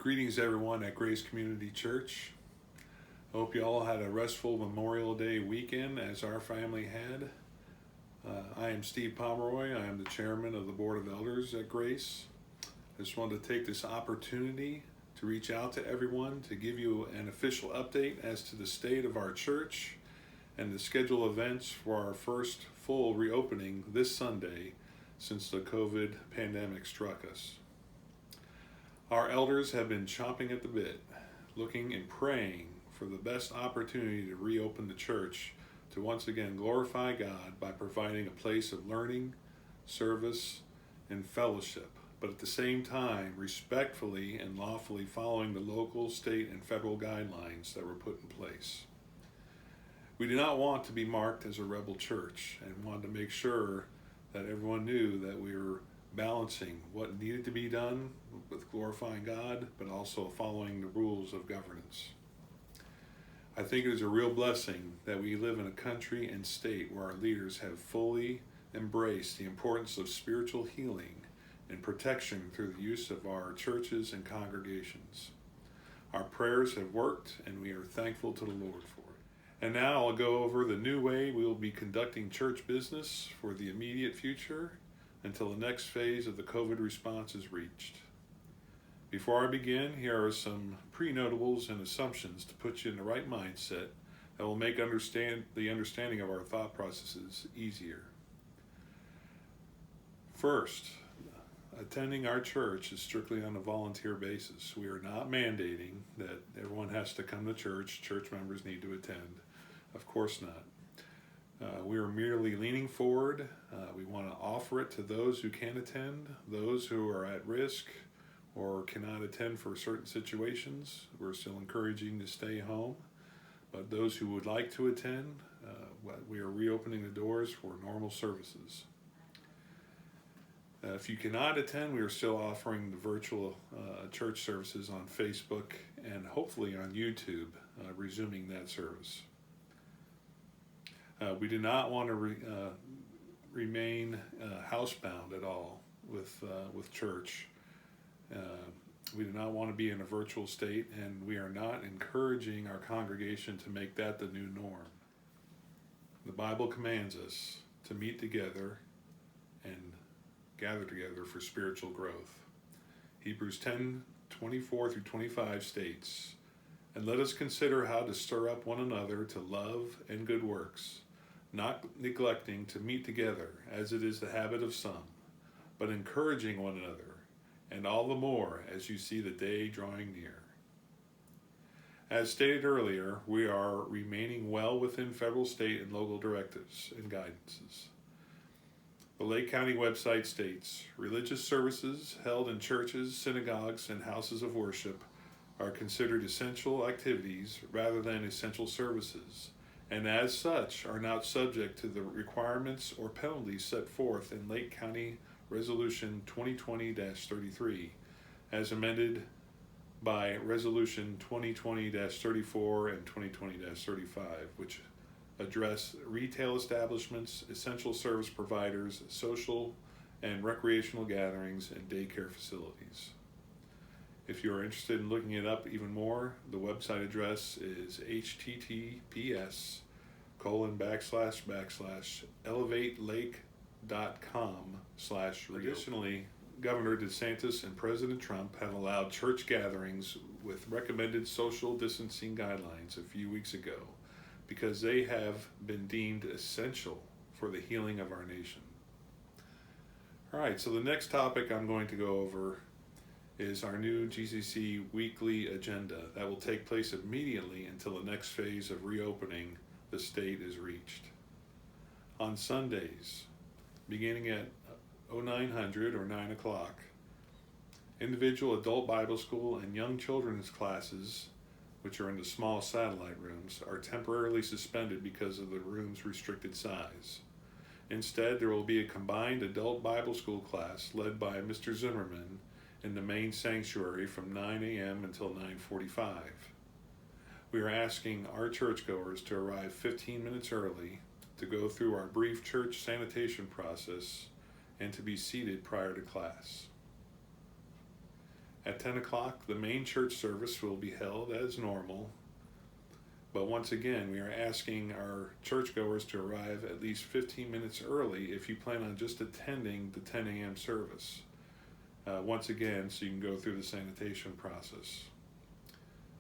Greetings, everyone at Grace Community Church. I hope you all had a restful Memorial Day weekend as our family had. I am Steve Pomeroy. I am the chairman of the Board of Elders at Grace. I just wanted to take this opportunity to reach out to everyone to give you an official update as to the state of our church and the scheduled events for our first full reopening this Sunday since the COVID pandemic struck us. Our elders have been chomping at the bit, looking and praying for the best opportunity to reopen the church to once again glorify God by providing a place of learning, service, and fellowship, but at the same time respectfully and lawfully following the local, state, and federal guidelines that were put in place. We do not want to be marked as a rebel church and wanted to make sure that everyone knew that we were balancing what needed to be done with glorifying God, but also following the rules of governance. I think it is a real blessing that we live in a country and state where our leaders have fully embraced the importance of spiritual healing and protection through the use of our churches and congregations. Our prayers have worked, and we are thankful to the Lord for it. And now I'll go over the new way we will be conducting church business for the immediate future until the next phase of the COVID response is reached. Before I begin, here are some pre-notables and assumptions to put you in the right mindset that will make the understanding of our thought processes easier. First, attending our church is strictly on a volunteer basis. We are not mandating that everyone has to come to church. Church members need to attend. Of course not. We are merely leaning forward. We want to offer it to those who can attend, those who are at risk or cannot attend for certain situations. We're still encouraging to stay home. But those who would like to attend, we are reopening the doors for normal services. If you cannot attend, we are still offering the virtual church services on Facebook and hopefully on YouTube, resuming that service. We do not want to remain housebound at all with church. We do not want to be in a virtual state, and we are not encouraging our congregation to make that the new norm. The Bible commands us to meet together and gather together for spiritual growth. Hebrews 10:24-25 states, "And let us consider how to stir up one another to love and good works, not neglecting to meet together, as it is the habit of some, but encouraging one another, and all the more as you see the day drawing near." As stated earlier, we are remaining well within federal, state, and local directives and guidances. The Lake County website states, "Religious services held in churches, synagogues, and houses of worship are considered essential activities rather than essential services, and as such are not subject to the requirements or penalties set forth in Lake County Resolution 2020-33, as amended by Resolution 2020-34 and 2020-35, which address retail establishments, essential service providers, social and recreational gatherings, and daycare facilities." If you are interested in looking it up even more, the website address is https://elevatelake.com/radio. Additionally, Governor DeSantis and President Trump have allowed church gatherings with recommended social distancing guidelines a few weeks ago because they have been deemed essential for the healing of our nation. All right, so the next topic I'm going to go over is our new GCC weekly agenda that will take place immediately until the next phase of reopening the state is reached. On Sundays, beginning at 0900 or 9 o'clock, individual adult Bible school and young children's classes, which are in the small satellite rooms, are temporarily suspended because of the room's restricted size. Instead, there will be a combined adult Bible school class led by Mr. Zimmerman in the main sanctuary from 9 a.m. until 9:45. We are asking our churchgoers to arrive 15 minutes early to go through our brief church sanitation process and to be seated prior to class. At 10 o'clock, the main church service will be held as normal. But once again, we are asking our churchgoers to arrive at least 15 minutes early if you plan on just attending the 10 a.m. service. Once again, so you can go through the sanitation process.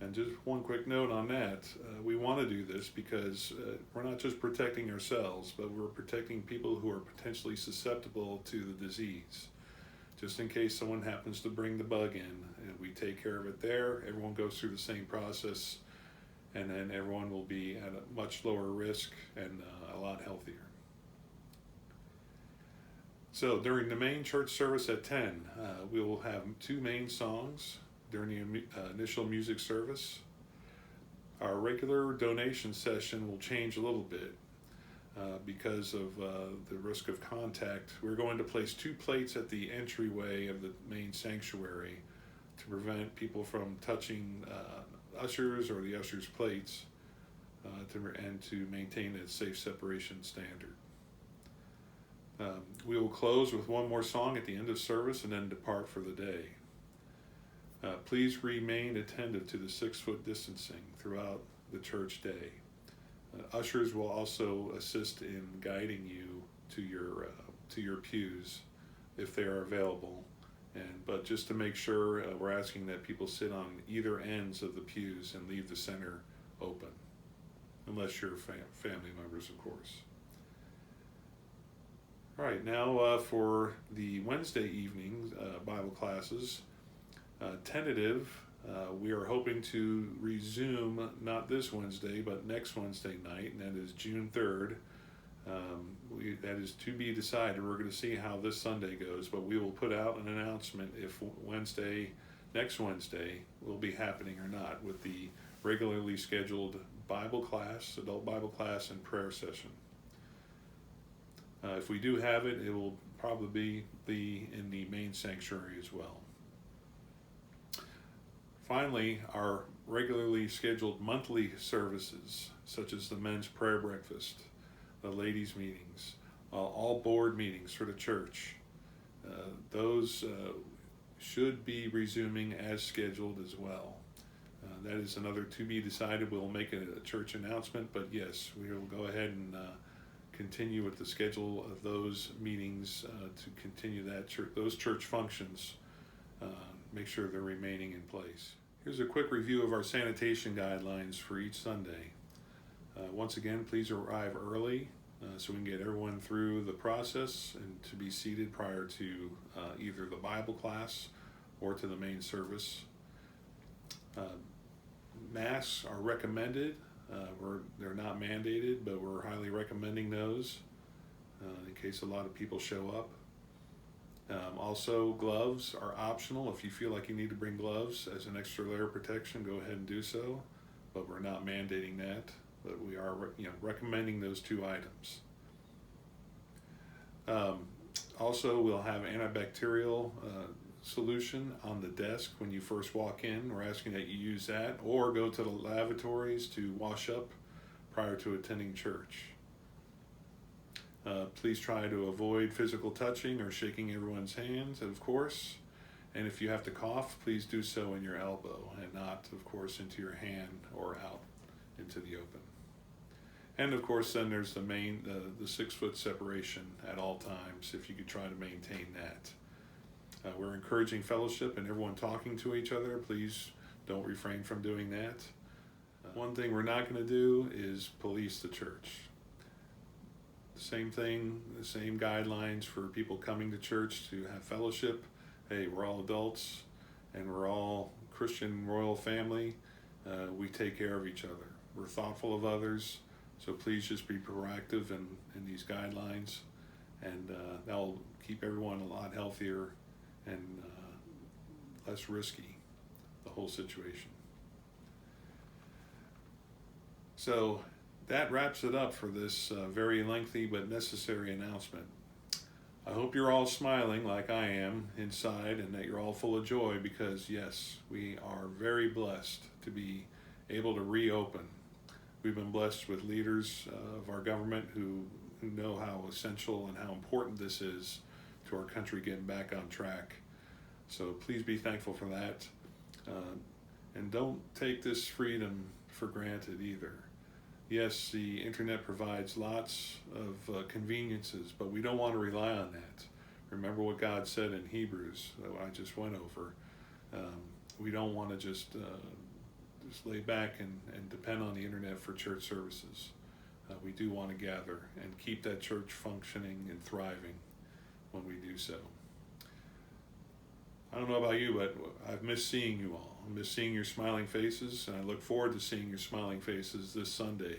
And just one quick note on that, we want to do this because we're not just protecting ourselves, but we're protecting people who are potentially susceptible to the disease. Just in case someone happens to bring the bug in, and we take care of it there, everyone goes through the same process, and then everyone will be at a much lower risk and a lot healthier. So during the main church service at 10, we will have 2 main songs during the initial music service. Our regular donation session will change a little bit because of the risk of contact. We're going to place 2 plates at the entryway of the main sanctuary to prevent people from touching ushers or the ushers' plates and to maintain a safe separation standard. We will close with one more song at the end of service and then depart for the day. Please remain attentive to the 6-foot distancing throughout the church day. Ushers will also assist in guiding you to your pews if they are available. But just to make sure, we're asking that people sit on either ends of the pews and leave the center open, unless you're family members, of course. All right, now for the Wednesday evening Bible classes, tentative, we are hoping to resume not this Wednesday, but next Wednesday night, and that is June 3rd. That is to be decided. We're going to see how this Sunday goes, but we will put out an announcement if next Wednesday, will be happening or not with the regularly scheduled Bible class, adult Bible class, and prayer session. If we do have it, it will probably be in the main sanctuary as well. Finally, our regularly scheduled monthly services, such as the men's prayer breakfast, the ladies' meetings, all board meetings for the church, those should be resuming as scheduled as well. That is another to be decided. We'll make a church announcement, but yes, we will go ahead and continue with the schedule of those meetings to continue those church functions. Make sure they're remaining in place. Here's a quick review of our sanitation guidelines for each Sunday. Once again, please arrive early so we can get everyone through the process and to be seated prior to either the Bible class or to the main service. Masks are recommended. They're not mandated, but we're highly recommending those in case a lot of people show up. Also, gloves are optional. If you feel like you need to bring gloves as an extra layer of protection, go ahead and do so, but we're not mandating that. But we are recommending those 2 items. Also, we'll have antibacterial solution on the desk when you first walk in. We're asking that you use that or go to the lavatories to wash up prior to attending church. Please try to avoid physical touching or shaking everyone's hands, of course. And if you have to cough, please do so in your elbow and not, of course, into your hand or out into the open. And of course, then there's the 6-foot separation at all times, if you could try to maintain that. We're encouraging fellowship and everyone talking to each other. Please don't refrain from doing that. One thing we're not going to do is police the church. Same thing, the same guidelines for people coming to church to have fellowship. Hey, we're all adults and we're all Christian royal family. We take care of each other. We're thoughtful of others. So please just be proactive in these guidelines, and that'll keep everyone a lot healthier and less risky, the whole situation. So that wraps it up for this very lengthy but necessary announcement. I hope you're all smiling like I am inside and that you're all full of joy because, yes, we are very blessed to be able to reopen. We've been blessed with leaders of our government who know how essential and how important this is to our country getting back on track. So please be thankful for that. And don't take this freedom for granted either. Yes, the internet provides lots of conveniences, but we don't want to rely on that. Remember what God said in Hebrews that I just went over. We don't want to just lay back and depend on the internet for church services. We do want to gather and keep that church functioning and thriving when we do so. I don't know about you, but I've missed seeing you all. I miss seeing your smiling faces, and I look forward to seeing your smiling faces this Sunday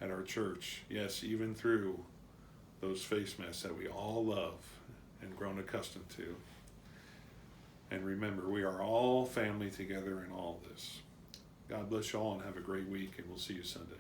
at our church. Yes, even through those face masks that we all love and grown accustomed to. And remember, we are all family together in all this. God bless you all and have a great week, and we'll see you Sunday.